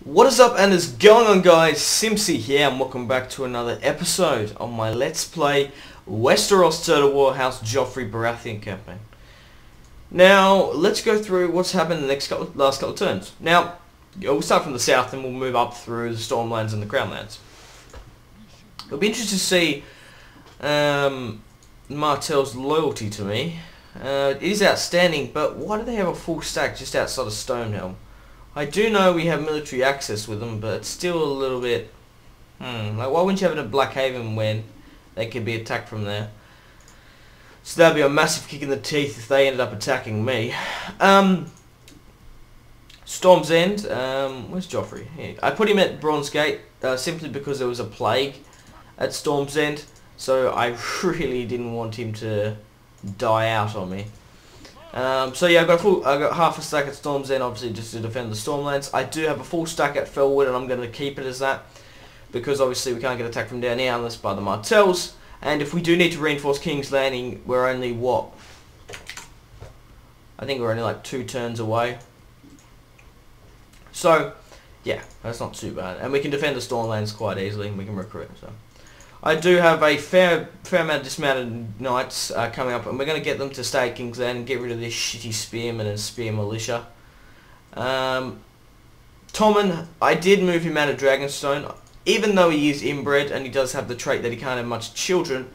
What is up and is going on, guys? Simpzy here and welcome back to another episode of my Let's Play Westeros Total War House Joffrey Baratheon campaign. Now, let's go through what's happened in the last couple of turns. Now, we'll start from the south and we'll move up through the Stormlands and the Crownlands. It'll be interesting to see Martell's loyalty to me. It is outstanding, but why do they have a full stack just outside of Stonehelm? I do know we have military access with them, but it's still a little bit... like, why wouldn't you have it at Blackhaven when they could be attacked from there? So that'd be a massive kick in the teeth if they ended up attacking me. Storm's End, where's Joffrey? Here. I put him at Bronze Gate simply because there was a plague at Storm's End, so I really didn't want him to die out on me. So yeah, I got half a stack at Storm's End, obviously just to defend the Stormlands. I do have a full stack at Fellwood, and I'm going to keep it as that, because obviously we can't get attacked from down here unless by the Martells. And if we do need to reinforce King's Landing, we're only what? I think we're only like 2 turns away. So yeah, that's not too bad, and we can defend the Stormlands quite easily, and we can recruit. So I do have a fair amount of dismounted knights coming up, and we're going to get them to stay at King's Landing and get rid of this shitty spearmen and spear militia. Tommen, I did move him out of Dragonstone, even though he is inbred and he does have the trait that he can't have much children.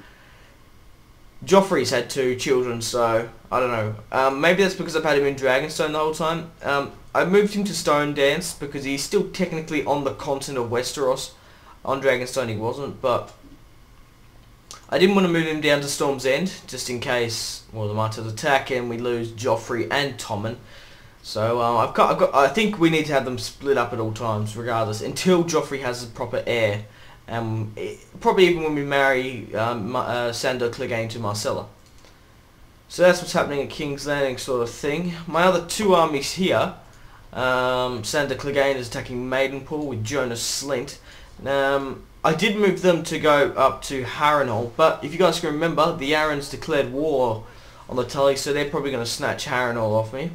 Joffrey's had 2 children, so I don't know. Maybe that's because I've had him in Dragonstone the whole time. I moved him to Stone Dance because he's still technically on the continent of Westeros. On Dragonstone he wasn't, but I didn't want to move him down to Storm's End, just in case, well, the Martells attack and we lose Joffrey and Tommen. So I think we need to have them split up at all times, regardless, until Joffrey has a proper heir. Probably even when we marry Sandor Clegane to Marcella. So that's what's happening at King's Landing, sort of thing. My other 2 armies here, Sandor Clegane is attacking Maidenpool with Jonas Slint. I did move them to go up to Harrenhal, but if you guys can remember, the Arryns declared war on the Tully, so they're probably going to snatch Harrenhal off me.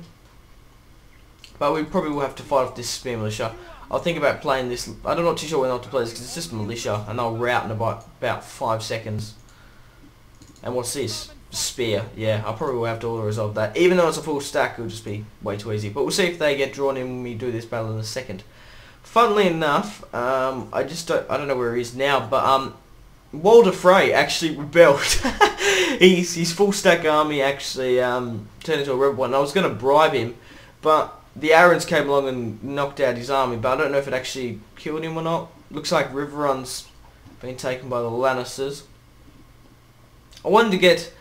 But we probably will have to fight off this spear militia. I'll think about playing this. I'm not too sure when not to play this because it's just militia, and they'll rout in about 5 seconds. And what's this? Spear. Yeah, I probably will have to auto-resolve that. Even though it's a full stack, it'll just be way too easy. But we'll see if they get drawn in when we do this battle in a second. Funnily enough, I don't know where he is now, but Walder Frey actually rebelled. His full stack army actually turned into a rebel one. I was going to bribe him, but the Arryns came along and knocked out his army, but I don't know if it actually killed him or not. Looks like Riverrun's been taken by the Lannisters. I wanted to get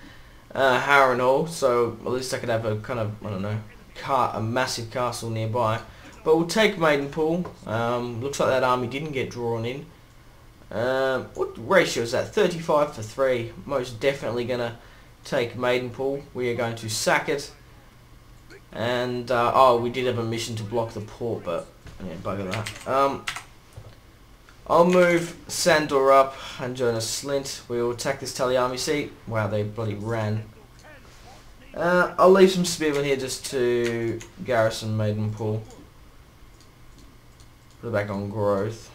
Harrenhal, so at least I could have a kind of, I don't know, a massive castle nearby. But we'll take Maidenpool. Looks like that army didn't get drawn in. What ratio is that? 35 to 3. Most definitely going to take Maidenpool. We are going to sack it. And, oh, we did have a mission to block the port, but, yeah, bugger that. I'll move Sandor up and Jonas Slint. We will attack this Tully army. See? Wow, they bloody ran. I'll leave some spearmen here just to garrison Maidenpool. Put it back on growth.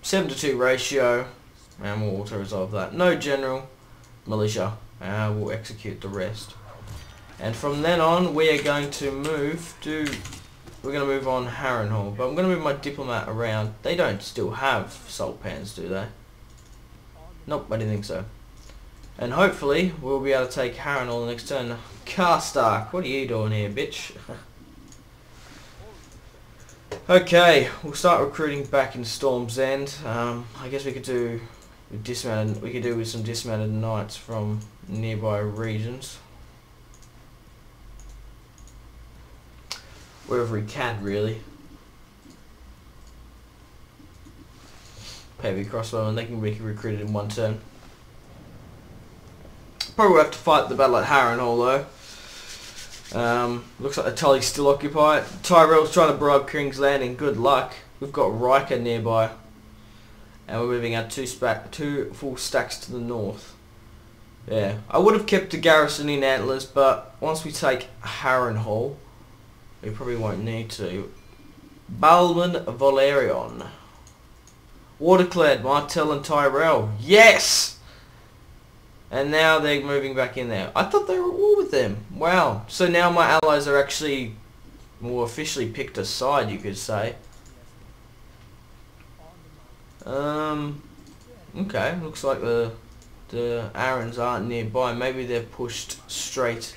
7 to 2 ratio, and we'll auto-resolve that. No general, militia, we'll execute the rest. And from then on, we are going to move to... We're going to move on Harrenhal, but I'm going to move my diplomat around. They don't still have salt pans, do they? Nope, I didn't think so. And hopefully, we'll be able to take Harrenhal the next turn. Karstark, what are you doing here, bitch? Okay, we'll start recruiting back in Storm's End. I guess we could do with dismounted. We could do with some dismounted knights from nearby regions, wherever we can, really. Heavy crossbow, and they can be recruited in 1 turn. Probably will have to fight the battle at Harrenhal though. Looks like the Tully's still occupied. Tyrell's trying to bribe King's Landing. Good luck. We've got Riker nearby. And we're moving our 2 full stacks to the north. Yeah. I would have kept a garrison in Antlers, but once we take Harrenhal, We probably won't need to. Balman Valerion. Waterclad, Martell and Tyrell. Yes! And now they're moving back in there. I thought they were at war with them. Wow. So now my allies are actually more officially picked a side, you could say. Okay, looks like the Arryns aren't nearby. Maybe they're pushed straight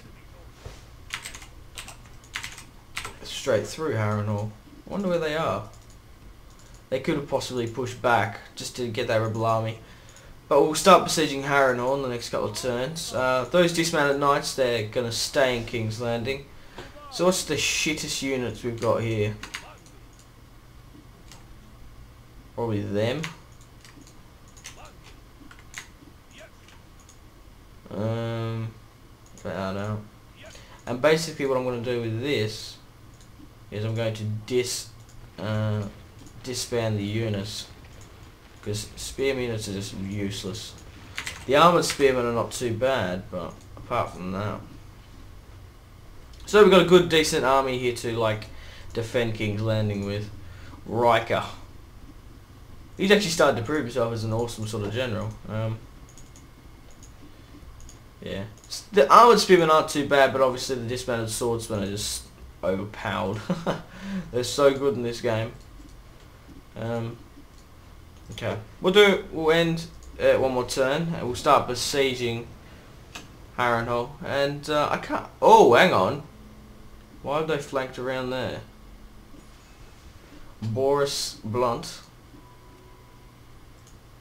through Harrenhal. I wonder where they are. They could have possibly pushed back just to get that rebel army. But we'll start besieging Harrenhal in the next couple of turns. Those dismounted knights, they're going to stay in King's Landing. So what's the shittest units we've got here? Probably them. I don't know. And basically what I'm going to do with this is I'm going to disband the units, because spearmen units are just useless. The armoured spearmen are not too bad, but apart from that. So we've got a good decent army here to like defend King's Landing with. Riker. He's actually started to prove himself as an awesome sort of general. Yeah. The armoured spearmen aren't too bad, but obviously the dismounted swordsmen are just overpowered. They're so good in this game. Okay. We'll end one more turn and we'll start besieging Harrenhal. And I can't... Oh, hang on. Why have they flanked around there? Boris Blunt.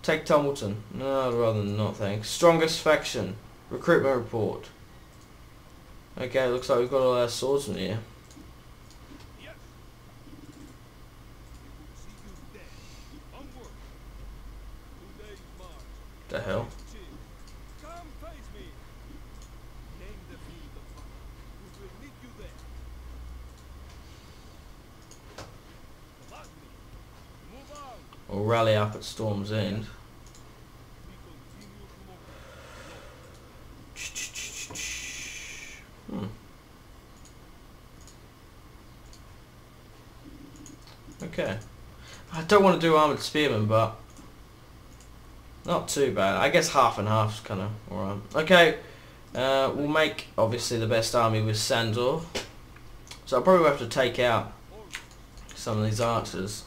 Take Tumbleton. No, I'd rather not, thanks. Strongest faction. Recruitment report. Okay, looks like we've got all our swordsmen here. The hell? We'll rally up at Storm's End. Okay. I don't want to do armoured spearmen, but not too bad. I guess half and half's kind of alright. Okay, we'll make obviously the best army with Sandor. So I'll probably have to take out some of these archers.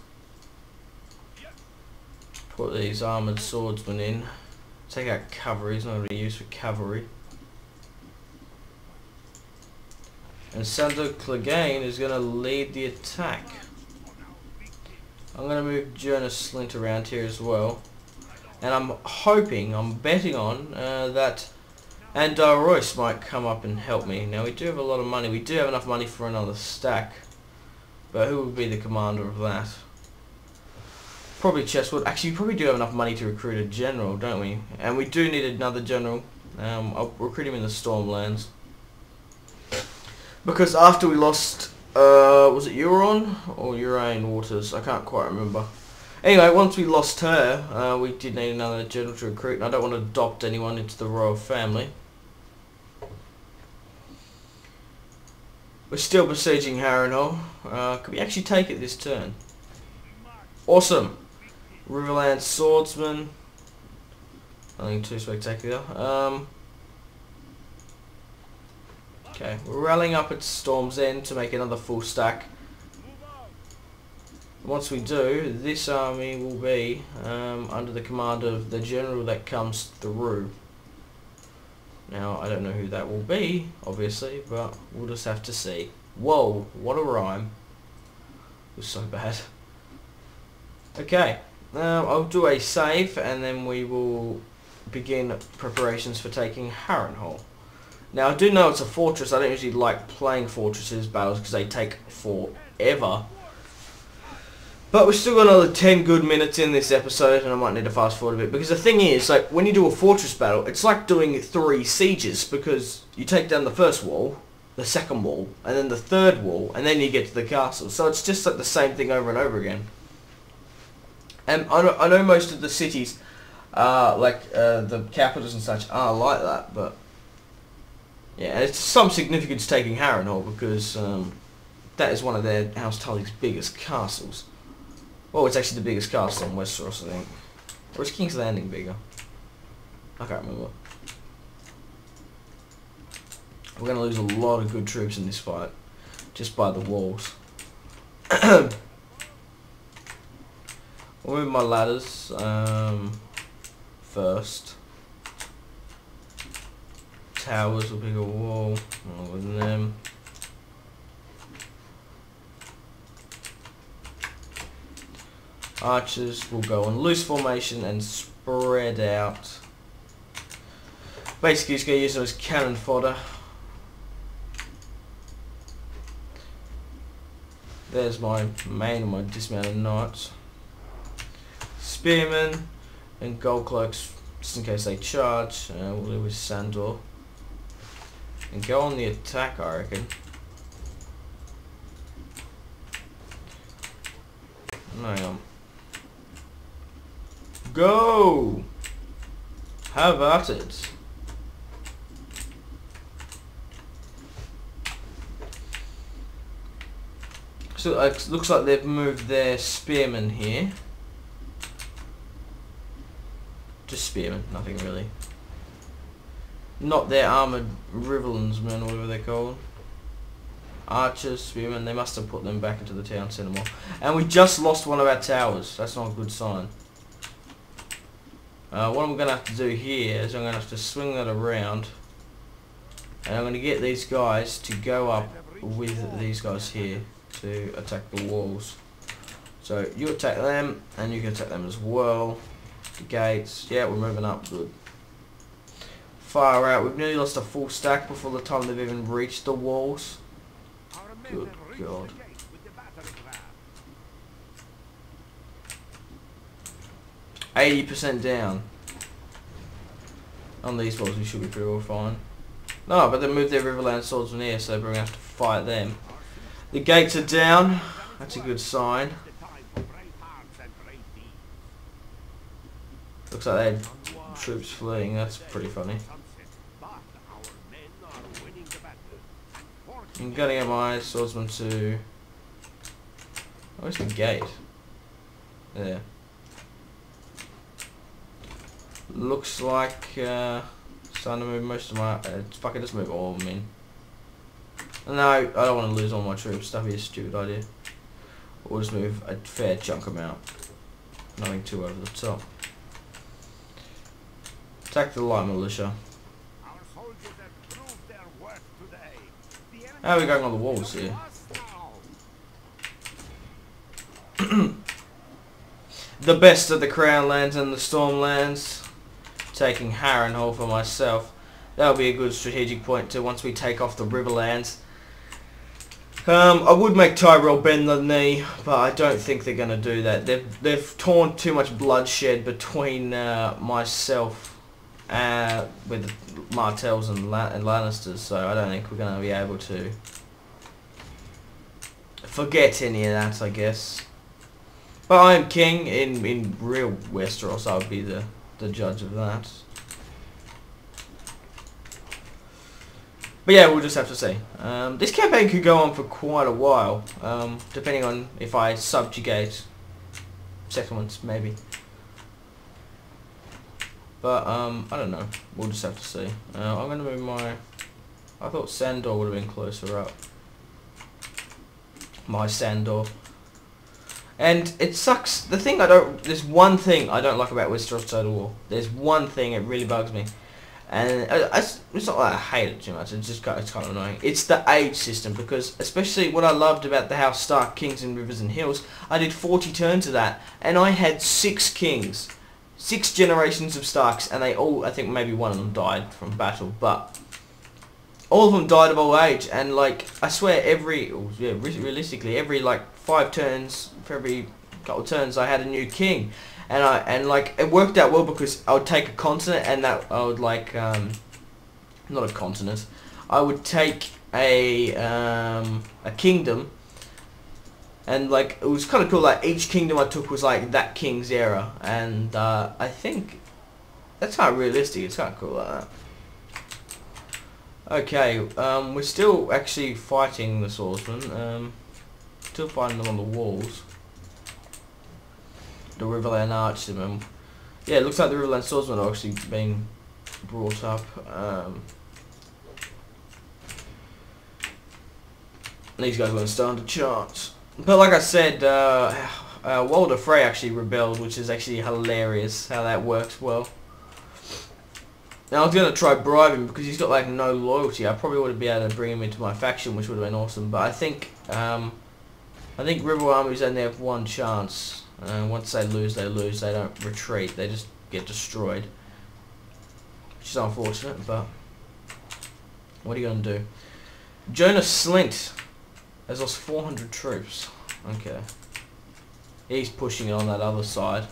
Put these armoured swordsmen in. Take out cavalry, it's not really used for cavalry. And Sandor Clegane is going to lead the attack. I'm going to move Jonas Slint around here as well. And I'm betting on that Andar Royce might come up and help me. Now we do have a lot of money. We do have enough money for another stack. But who would be the commander of that? Probably Chesswood. Actually, we probably do have enough money to recruit a general, don't we? And we do need another general. I'll recruit him in the Stormlands. Because after we lost, was it Euron or Uraine Waters? I can't quite remember. Anyway, once we lost her, we did need another general to recruit, and I don't want to adopt anyone into the royal family. We're still besieging Harrenhal. Could we actually take it this turn? Awesome! Riverland Swordsman. Nothing too spectacular. Okay, we're rallying up at Storm's End to make another full stack. Once we do, this army will be under the command of the general that comes through. Now, I don't know who that will be, obviously, but we'll just have to see. Whoa, what a rhyme. It was so bad. Okay, I'll do a save and then we will begin preparations for taking Harrenhal. Now, I do know it's a fortress. I don't usually like playing fortresses battles because they take forever. But we've still got another 10 good minutes in this episode, and I might need to fast forward a bit. Because the thing is, like, when you do a fortress battle, it's like doing 3 sieges, because you take down the first wall, the second wall, and then the third wall, and then you get to the castle. So it's just like the same thing over and over again. And I know most of the cities, like the capitals and such, are like that, but yeah, it's some significance taking Harrenhal because that is one of their House Tully's biggest castles. Well, it's actually the biggest castle in Westeros, I think. Or is King's Landing bigger? I can't remember. We're going to lose a lot of good troops in this fight, just by the walls. I'll move my ladders first. Towers will be a wall, with them. Archers will go on loose formation and spread out. Basically, just going to use them as cannon fodder. There's my main and my dismounted knights. Spearmen and gold cloaks, just in case they charge. We'll do with Sandor. And go on the attack, I reckon. No, go! How about it? So it looks like they've moved their spearmen here. Just spearmen, nothing really. Not their armoured Riverlands men, or whatever they're called. Archers, spearmen, they must have put them back into the town centre more. And we just lost one of our towers. That's not a good sign. What I'm going to have to do here is I'm going to have to swing that around. And I'm going to get these guys to go up with these guys here to attack the walls. So you attack them, and you can attack them as well. The gates, yeah, we're moving up, good. Far out, we've nearly lost a full stack before the time they've even reached the walls. Good God. %down. On these walls we should be pretty well fine. No, but they moved their Riverland swordsmen here, so we're going to have to fight them. The gates are down. That's a good sign. Looks like they had troops fleeing. That's pretty funny. I'm going to get my swordsman to... Where's the gate? There. Looks like starting to move most of my... fuck it, just move all of them in. No, I don't want to lose all my troops. That'd be a stupid idea. We'll just move a fair chunk amount. Nothing too over the top. Attack the light militia. How are we going on the walls here? The best of the Crown lands and the Storm lands. Taking Harrenhal for myself. That'll be a good strategic point to once we take off the Riverlands. I would make Tyrell bend the knee, but I don't think they're going to do that. They've torn too much bloodshed between myself with Martells and Lannisters, so I don't think we're going to be able to forget any of that, I guess. But I am king in real Westeros. I would be the judge of that. But yeah, we'll just have to see. This campaign could go on for quite a while, depending on if I subjugate settlements, maybe. But I don't know. We'll just have to see. I'm going to move my... I thought Sandor would have been closer up. My Sandor. And it sucks. The thing there's one thing I don't like about Westeros Total War. There's one thing it really bugs me. And it's not like I hate it too much, it's kind of annoying. It's the age system, because especially what I loved about the House Stark, Kings and Rivers and Hills, I did 40 turns of that, and I had 6 kings. 6 generations of Starks, and they all, I think maybe one of them died from battle, but all of them died of old age, and like, I swear realistically, every like 5 turns, for every couple of turns I had a new king. And like it worked out well, because I would take a continent, and that I would like not a continent. I would take a kingdom, and like it was kind of cool. Like each kingdom I took was like that king's era, and I think that's kind of realistic. It's kind of cool like that. Okay, we're still actually fighting the swordsman. still finding them on the walls. The Riverland Archman. Yeah, it looks like the Riverland Swordsmen are actually being brought up. These guys won't stand a chance. But like I said, Walder Frey actually rebelled, which is actually hilarious how that works well. Now I was going to try bribe him because he's got like no loyalty. I probably would have been able to bring him into my faction, which would have been awesome. But I think River Armies only have one chance. Once they lose, they lose. They don't retreat. They just get destroyed. Which is unfortunate, but what are you going to do? Jonas Slint has lost 400 troops. Okay. He's pushing it on that other side.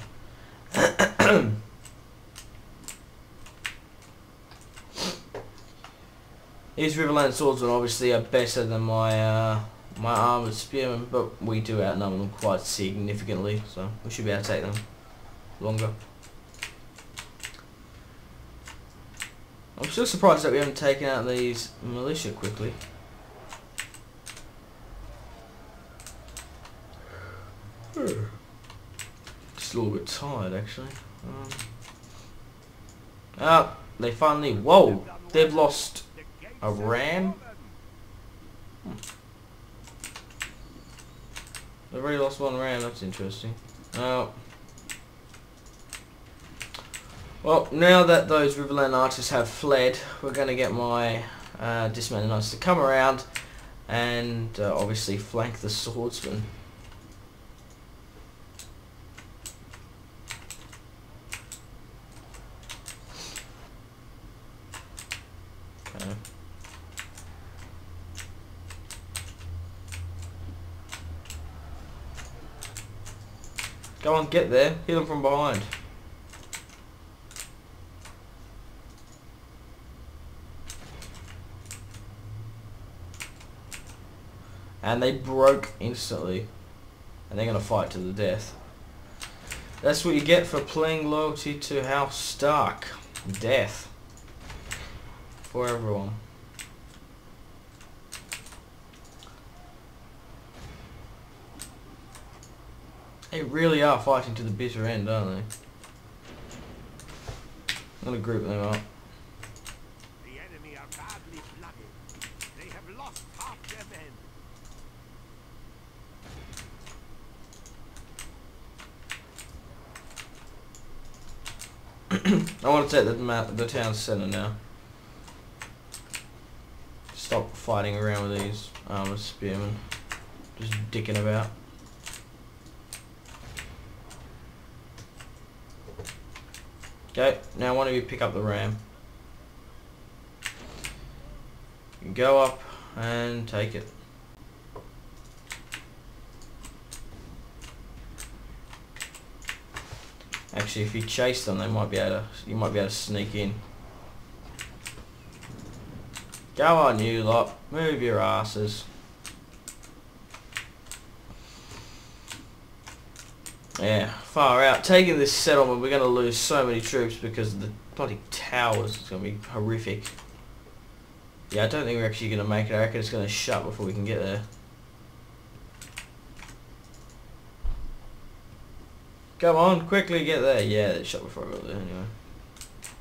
These Riverland Swordsmen obviously are better than my my armoured spearmen, but we do outnumber them quite significantly, so we should be able to take them longer. I'm still surprised that we haven't taken out these militia quickly. Just a little bit tired actually. They finally, whoa, they've lost a ram? They've already lost one ram, that's interesting. Well, now that those Riverland archers have fled, we're going to get my dismounted knights to come around and obviously flank the swordsmen. Okay. Go on, get there. Hit them from behind. And they broke instantly. And they're going to fight to the death. That's what you get for playing loyalty to House Stark. Death. For everyone. They really are fighting to the bitter end, aren't they? I'm going to group them up. The enemy are badly flooded. They have lost half their men. I want to take the town centre now. Stop fighting around with these armoured spearmen. Just dicking about. Okay, now one of you pick up the ram. You can go up and take it. Actually, if you chase them, they might be able to. You might be able to sneak in. Go on, you lot. Move your asses. Yeah, far out. Taking this settlement, we're going to lose so many troops because of the bloody towers. It's going to be horrific. Yeah, I don't think we're actually going to make it. I reckon it's going to shut before we can get there. Come on, quickly get there. Yeah, it shut before I got there anyway.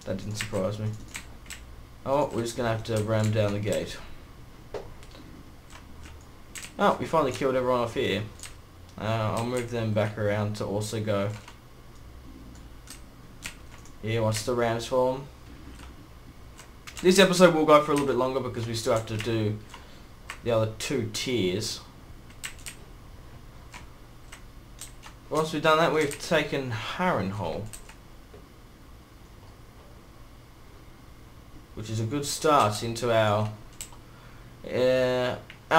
That didn't surprise me. Oh, we're just going to have to ram down the gate. Oh, we finally killed everyone off here. I'll move them back around to also go. Yeah, once the rams form. This episode will go for a little bit longer because we still have to do the other 2 tiers. Once we've done that, we've taken Harrenhal, which is a good start into our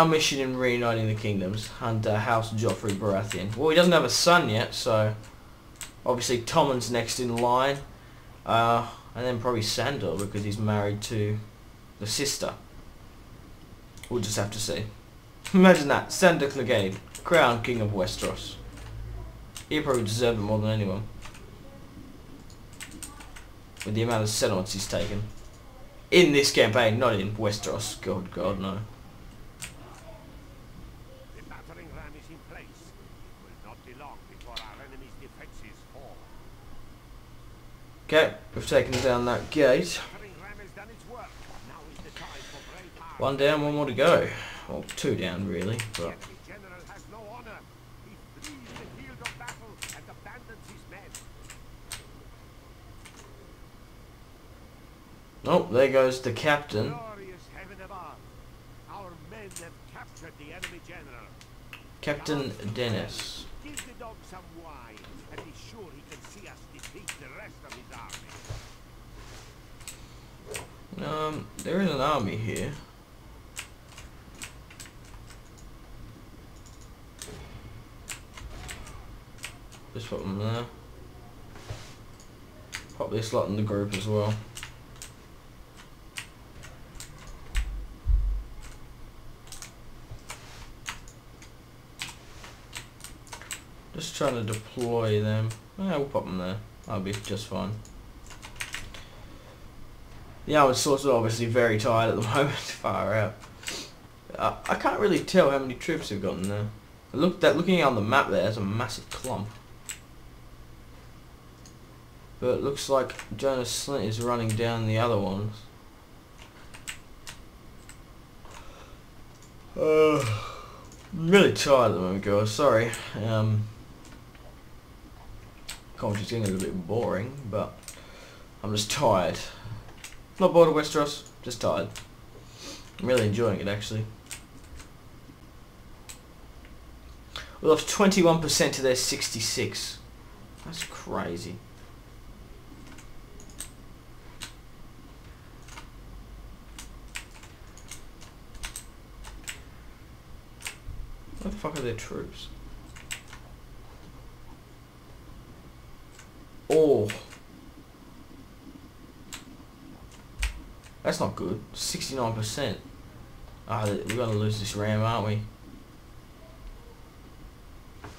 mission in reuniting the kingdoms under House Joffrey Baratheon. Well, he doesn't have a son yet, so obviously Tommen's next in line, and then probably Sandor because he's married to the sister. We'll just have to see. Imagine that, Sandor Clegane, crowned king of Westeros. He probably deserved it more than anyone, with the amount of settlements he's taken in this campaign, not in Westeros. God, no. The battering ram ram is in place. It will not be long before our enemy's defenses fall. Okay, we've taken down that gate. Battering ram has done its work. Now is the time for brave hearts. One down, one more to go. Well, two down really, The but enemy general has no honor. He flees the field of battle and abandons his men. oh, there goes the captain. Glorious heaven above. Our men have captured the enemy general. Captain Dennis. Give the dog some wine and be sure he can see us defeat the rest of his army. There is an army here. Just put them there. Probably a slot in the group as well. Just trying to deploy them. We'll pop them there. That'll be just fine. The armored swords are obviously very tired at the moment. Far out. I can't really tell how many troops they've got in there. Looking on the map there's a massive clump. But it looks like Jonas Slint is running down the other ones. I'm really tired at the moment, guys. Sorry. Commentary's getting a little bit boring, but I'm just tired. Not bored of Westeros, just tired. I'm really enjoying it actually. We lost 21% to their 66. That's crazy. Where the fuck are their troops? Oh. That's not good. 69%. Ah, we're gonna lose this ram, aren't we?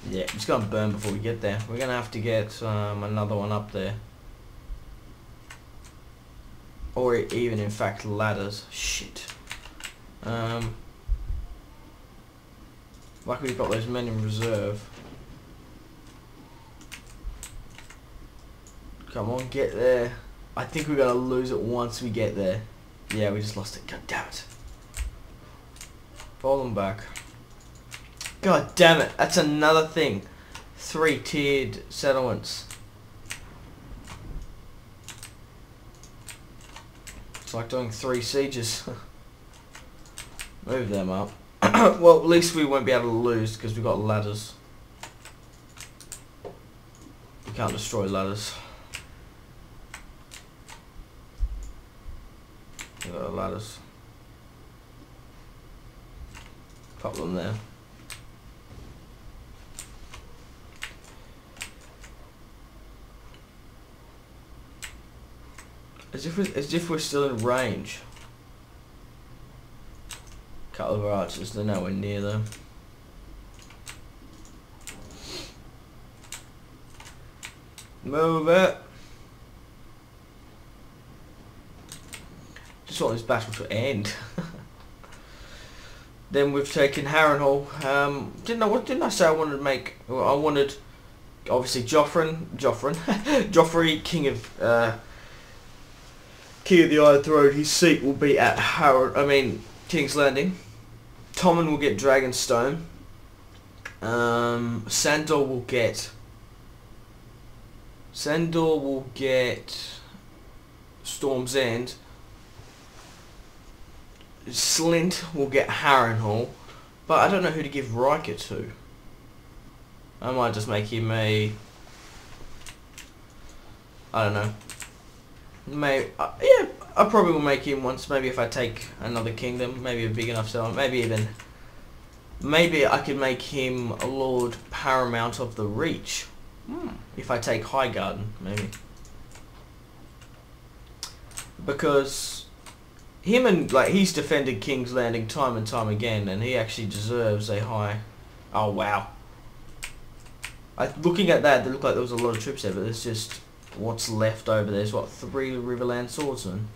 Yeah, it's gonna burn before we get there. We're gonna have to get another one up there. Or even, in fact, ladders. Shit. Like we've got those men in reserve. Come on, get there. I think we're gonna lose it once we get there. Yeah, we just lost it. God damn it. Fall them back. God damn it. That's another thing. 3-tiered settlements. It's like doing 3 sieges. Move them up. Well, at least we won't be able to lose because we've got ladders. We can't destroy ladders. We've got ladders. Pop them there. As if we're still in range. Couple of our archers, they're nowhere near them. Move it. Just want this battle to end. Then we've taken Harrenhal. Didn't I say I wanted to make? Well, I wanted obviously Joffrey, King of the Iron Throne. His seat will be at King's Landing. Tommen will get Dragonstone. Sandor will get Storm's End. Slint will get Harrenhal, but I don't know who to give Riker to. I might just make him a... I don't know. Maybe, yeah, I probably will make him once. Maybe if I take another kingdom, maybe a big enough settlement, maybe I could make him a Lord Paramount of the Reach. If I take Highgarden, maybe. Because him and he's defended King's Landing time and time again, and he actually deserves a high. Oh wow! Looking at that, it looked like there was a lot of troops there, but there's just what's left over. There's what, 3 Riverland swordsmen.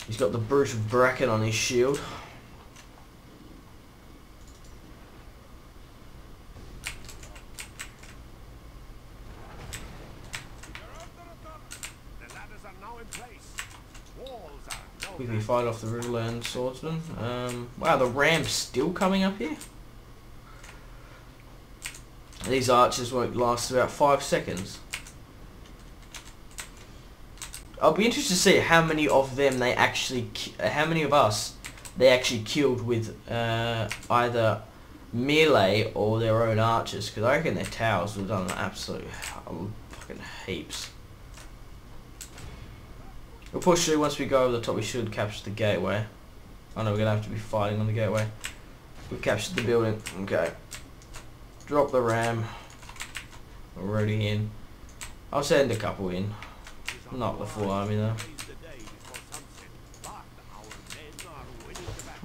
He's got the Brute of Bracken on his shield. we fight off the Riverland swordsman. Wow, the ram's still coming up here. These archers won't last about 5 seconds. I'll be interested to see how many of them they actually, how many of us they actually killed with either melee or their own archers, because I reckon their towers would have done absolute fucking heaps. We'll push through. Once we go over the top, we should capture the gateway. I know we're gonna have to be fighting on the gateway. We've captured the building. Okay. Drop the ram. We're already in. I'll send a couple in. Not the full army though.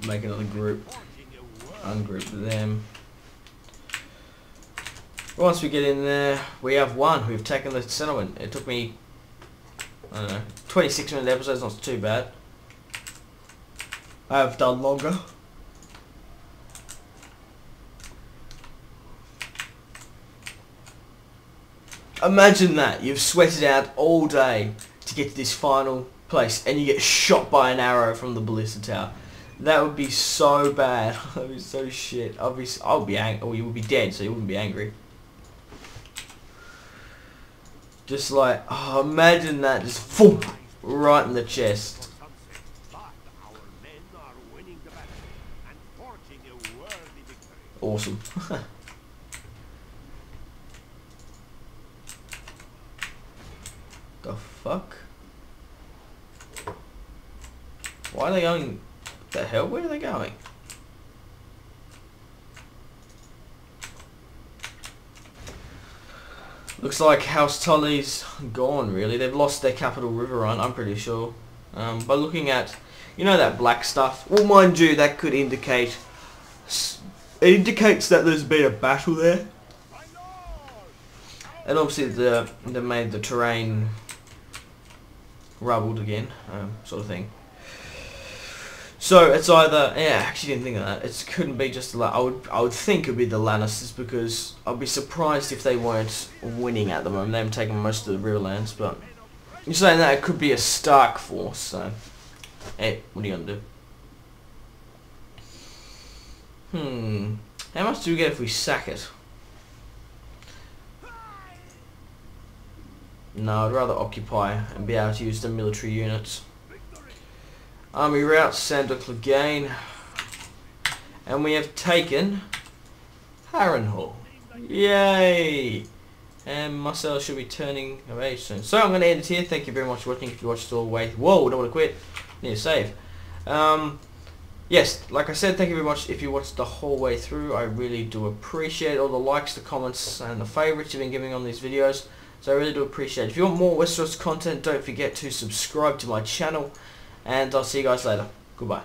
Make another group. Ungroup them. Once we get in there, we have won. We've taken the settlement. It took me, I don't know, 26-minute episodes, not too bad. I have done longer. Imagine that. You've sweated out all day to get to this final place and you get shot by an arrow from the ballista tower. That would be so bad. That would be so shit. I'll be angry. Or you would be dead, so you wouldn't be angry. Just like, oh, imagine that, just thump, right in the chest. Awesome. The fuck? Why are they going? What the hell? Where are they going? Looks like House Tully's gone, really. They've lost their capital, Riverrun, I'm pretty sure. By looking at, you know, that black stuff. Well, mind you, that could indicate... It indicates that there's been a battle there. And obviously they made the terrain rubbled again, sort of thing. So it's either, yeah, I actually didn't think of that. It couldn't be just the I would think it'd be the Lannisters, because I'd be surprised if they weren't winning at the moment. They haven't taken most of the Riverlands, but you're saying that it could be a Stark force. So, hey, what are you gonna do? How much do we get if we sack it? No, I'd rather occupy and be able to use the military units. Army route, Sandor Clegane. And we have taken Harrenhal. Yay! And Marcel should be turning of age soon. So I'm going to end it here. Thank you very much for watching. If you watched all the way... Whoa, don't want to quit. Need to save. Yes, like I said, thank you very much if you watched the whole way through. I really do appreciate all the likes, the comments, and the favourites you've been giving on these videos. So I really do appreciate it. If you want more Westeros content, don't forget to subscribe to my channel. And I'll see you guys later. Goodbye.